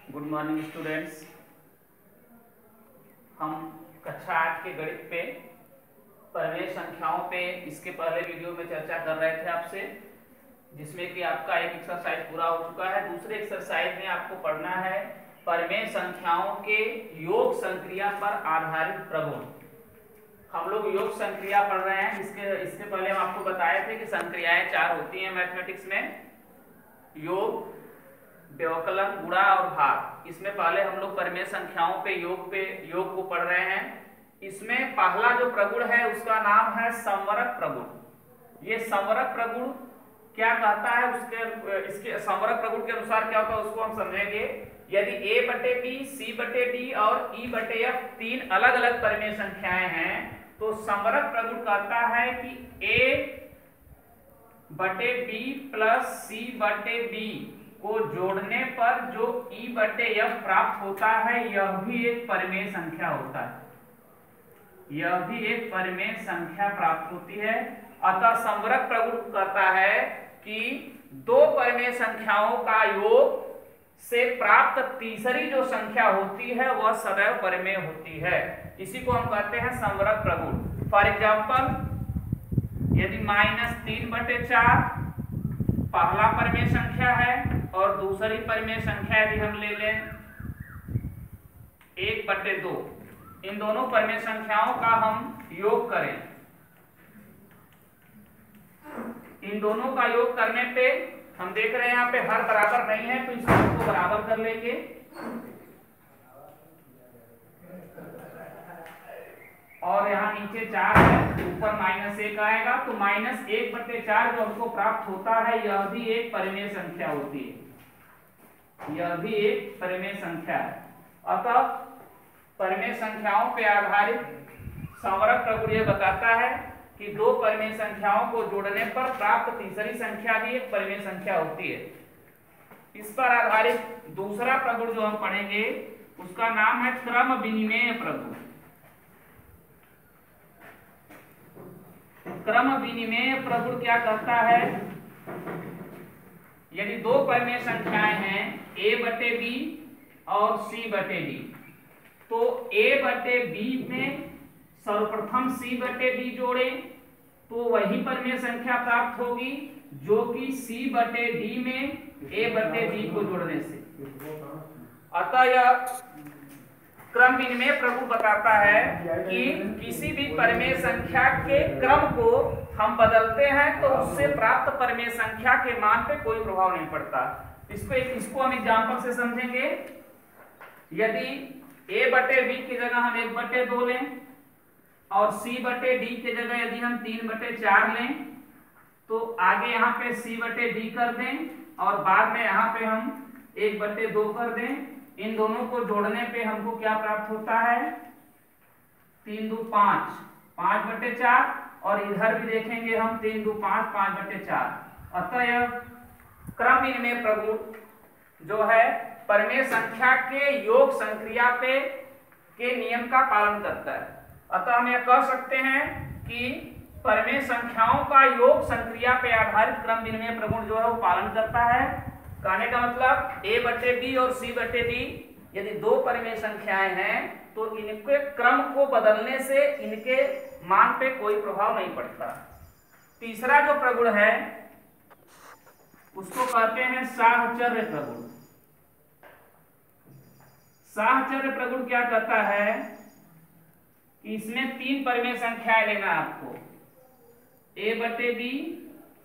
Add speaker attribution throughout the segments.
Speaker 1: Good morning students. हम कक्षा 8 के गणित पे परिमेय संख्याओं पे इसके पहले वीडियो में चर्चा कर रहे थे आपसे, जिसमें कि आपका एक एक्सरसाइज पूरा हो चुका है। दूसरे एक्सरसाइज में आपको पढ़ना है परिमेय संख्याओं के योग संक्रिया पर आधारित प्रगुण। हम लोग योग संक्रिया पढ़ रहे हैं। इसके पहले हम आपको बताए थे कि संक्रियाएं 4 होती हैं मैथमेटिक्स में, योग, व्यवकलन, गुणा और भाग। इसमें पहले हम लोग परिमेय संख्याओं पे योग को पढ़ रहे हैं। इसमें पहला जो प्रगुण है उसका नाम है संवरक प्रगुण। ये संवरक प्रगुण क्या कहता है, इसके संवरक प्रगुण के अनुसार क्या होता है उसको हम समझेंगे। यदि a बटे b, c बटे d और e बटे f तीन अलग अलग परिमेय संख्याएं हैं तो संवरक प्रगुण कहता है कि a बटे b प्लस c बटे d को जोड़ने पर जो e बटे f प्राप्त होता है यह भी एक परिमेय संख्या होता है, यह भी एक परिमेय संख्या प्राप्त होती है। अतः संवरक प्रगुण कहता है कि दो परिमेय संख्याओं का योग से प्राप्त तीसरी जो संख्या होती है वह सदैव परिमेय होती है। इसी को हम कहते हैं संवरक प्रगुण। फॉर एग्जाम्पल, यदि -3 बटे 4 पहला परिमेय संख्या है और दूसरी परिमेय संख्या यदि हम ले लें 1 बटे 2, इन दोनों परिमेय संख्याओं का हम योग करें, इन दोनों का योग करने पे हम देख रहे हैं यहाँ पे हर बराबर नहीं है तो इसको बराबर कर लेंगे। और यहाँ नीचे 4 है, ऊपर -1 आएगा तो -1 बटे 4 जो हमको प्राप्त होता है यह भी एक परिमेय संख्या होती है, यह भी एक परिमेय संख्या है। अतः परिमेय संख्याओं पे आधारित संवरक प्रगुण यह बताता है कि दो परिमेय संख्याओं को जोड़ने पर प्राप्त तीसरी संख्या भी एक परिमेय संख्या होती है। इस पर आधारित दूसरा प्रगुण जो हम पढ़ेंगे उसका नाम है क्रम विनिमेय प्रगुण। क्रम विनिमेय प्रगुण क्या कहता है, यदि दो परिमेय संख्याएं हैं a बटे b और c बटे d, तो a बटे b में सर्वप्रथम c बटे d जोड़े तो वही परिमेय संख्या प्राप्त होगी जो कि c बटे d में a बटे b को जोड़ने से। अतः यह क्रम विनिमेय प्रगुण बताता है कि किसी भी परिमेय संख्या के क्रम को हम बदलते हैं तो उससे प्राप्त परिमेय संख्या के मान पे कोई प्रभाव नहीं पड़ता। इसको हम एग्जांपल से समझेंगे। यदि a बटे b की जगह हम 1 बटे 2 लें और c बटे d की जगह यदि हम 3 बटे 4 लें तो आगे यहाँ पे c बटे d कर दें और बाद में यहाँ पे हम 1 बटे 2 कर दें। इन दोनों को जोड़ने पे हमको क्या प्राप्त होता है, 3 2 5, 5 बटे 4 और इधर भी देखेंगे हम 3 2 5, 5 बटे 4। अतः यह क्रम विनिमेय प्रगुण जो है परिमेय संख्या के योग संक्रिया पे के नियम का पालन करता है। अतः हम यह कह सकते हैं कि परिमेय संख्याओं का योग संक्रिया पे आधारित क्रम विनिमेय प्रगुण जो है वो पालन करता है। कहने का मतलब a बटे b और c बटे d यदि दो परिमेय संख्याएं हैं तो इनके क्रम को बदलने से इनके मान पे कोई प्रभाव नहीं पड़ता। तीसरा जो प्रगुण है उसको कहते हैं साहचर्य प्रगुण। साहचर्य प्रगुण क्या कहता है कि इसमें 3 परिमेय संख्याएं लेना है आपको, a बटे b,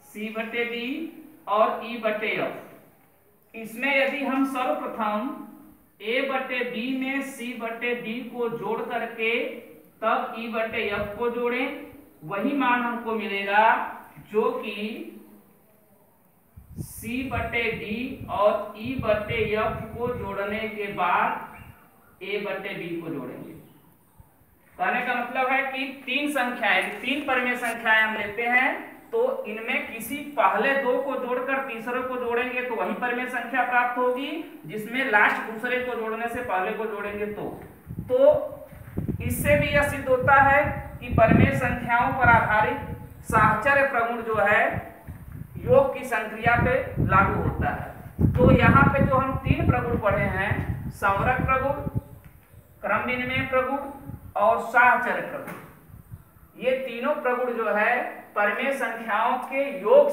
Speaker 1: c बटे d और e बटे f। इसमें यदि हम सर्वप्रथम a बटे b में c बटे d को जोड़ करके तब e बटे f को जोड़ें, वही मान हमको मिलेगा जो कि c बटे d और e बटे f को जोड़ने के बाद a बटे b को जोड़ेंगे। कहने का मतलब है कि 3 संख्याएं, 3 परिमेय संख्याएं हम लेते हैं तो इनमें किसी पहले दो को जोड़कर तीसरे को जोड़ेंगे तो वही परिमेय संख्या प्राप्त होगी, जिसमें लास्ट दूसरे को जोड़ने से पहले को जोड़ेंगे तो इससे भी यह सिद्ध होता है कि परिमेय संख्याओं पर आधारित साहचर्य प्रगुण जो है योग की संक्रिया पे लागू होता है। तो यहाँ पे जो हम 3 प्रगुण पढ़े हैं, संवरक प्रगुण, क्रम विनिमय प्रगुण और साहचर्य प्रगुण, ये तीनों प्रगुण जो है परिमेय संख्याओं के योग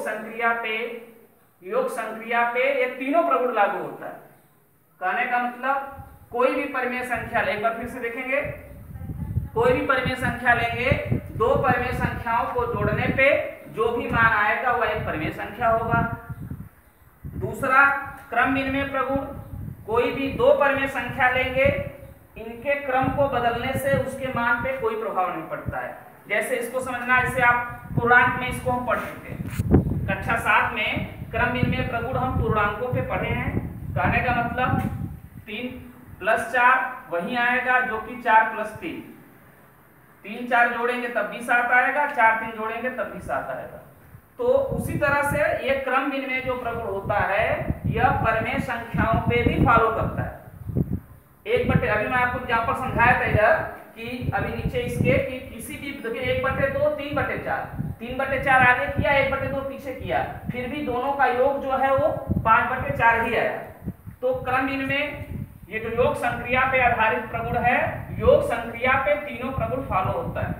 Speaker 1: संक्रिया पे ये तीनों प्रगुण लागू होता है। कहने का मतलब कोई भी परिमेय संख्या ले, एक बार फिर से देखेंगे, कोई भी परिमेय संख्या लेंगे, 2 परिमेय संख्याओं को जोड़ने पे जो भी मान आएगा वह एक परिमेय संख्या होगा। दूसरा क्रम विनिमय प्रगुण, कोई भी 2 परिमेय संख्या लेंगे, इनके क्रम को बदलने से उसके मान पे कोई प्रभाव नहीं पड़ता है। जैसे इसको समझना, जैसे आप पूर्णांक में इसको हम पढ़ चुके हैं, कक्षा 7 में क्रम विनिमय प्रगुण हम पूर्णांकों पे पढ़े हैं। कहने का मतलब 3 + 4 वही आएगा जो कि 4 + 3, 3 4 जोड़ेंगे तब भी 7 आएगा, 4 3 जोड़ेंगे तब भी 7 आएगा। तो उसी तरह से ये क्रम विनिमय जो प्रगुण होता है यह परिमेय संख्याओं पे भी फॉलो करता है। अभी मैं आपको एग्जांपल समझाया था इधर कि अभी नीचे इसके कि किसी भी देखिए 1/2 3/4, 3/4 आगे किया, 1/2 पीछे किया, फिर भी दोनों का योग जो है वो 5/4 ही आया। तो क्रम विनिमय ये जो योग संक्रिया पे आधारित प्रगुण है, योग संक्रिया पे तीनों प्रगुण फॉलो होता है।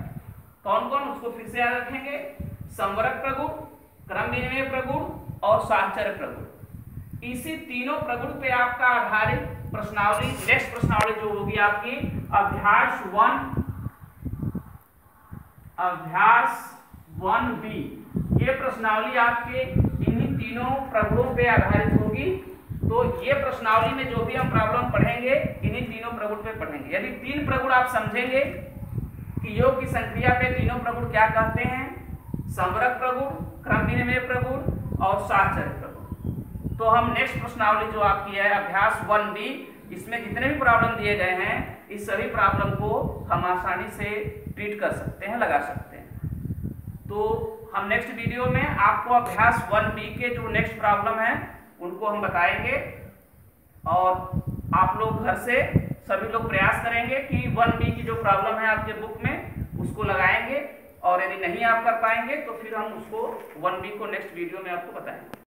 Speaker 1: कौन कौन, उसको फिर से याद रखेंगे, संवरक प्रगुण, क्रम विनिमय प्रगुण और साहचर्य प्रगुण। इसी तीनों प्रगुण पे आपका आधारित प्रश्नावली, नेक्स्ट प्रश्नावली जो होगी आपकी अभ्यास 1B, ये प्रश्नावली आपके इन्हीं तीनों प्रगुणों पे आधारित होगी। तो ये प्रश्नावली में जो भी हम प्रॉब्लम पढ़ेंगे इन्हीं तीनों प्रगुण पे पढ़ेंगे। यदि 3 प्रगुण आप समझेंगे कि योग की संक्रिया पे तीनों प्रगुण क्या कहते हैं, संवरक प्रगुण, क्रम विनिमय प्रगुण और साहचर्य प्रगुण, तो हम नेक्स्ट प्रश्नावली जो आपकी है अभ्यास 1B, इसमें जितने भी प्रॉब्लम दिए गए हैं इस सभी प्रॉब्लम को हम आसानी से ट्रीट कर सकते हैं, लगा सकते हैं। तो हम नेक्स्ट वीडियो में आपको अभ्यास 1B के जो नेक्स्ट प्रॉब्लम है उनको हम बताएंगे और आप लोग घर से सभी लोग प्रयास करेंगे कि 1B की जो प्रॉब्लम है आपके बुक में उसको लगाएंगे, और यदि नहीं आप कर पाएंगे तो फिर हम उसको 1B को नेक्स्ट वीडियो में आपको बताएंगे।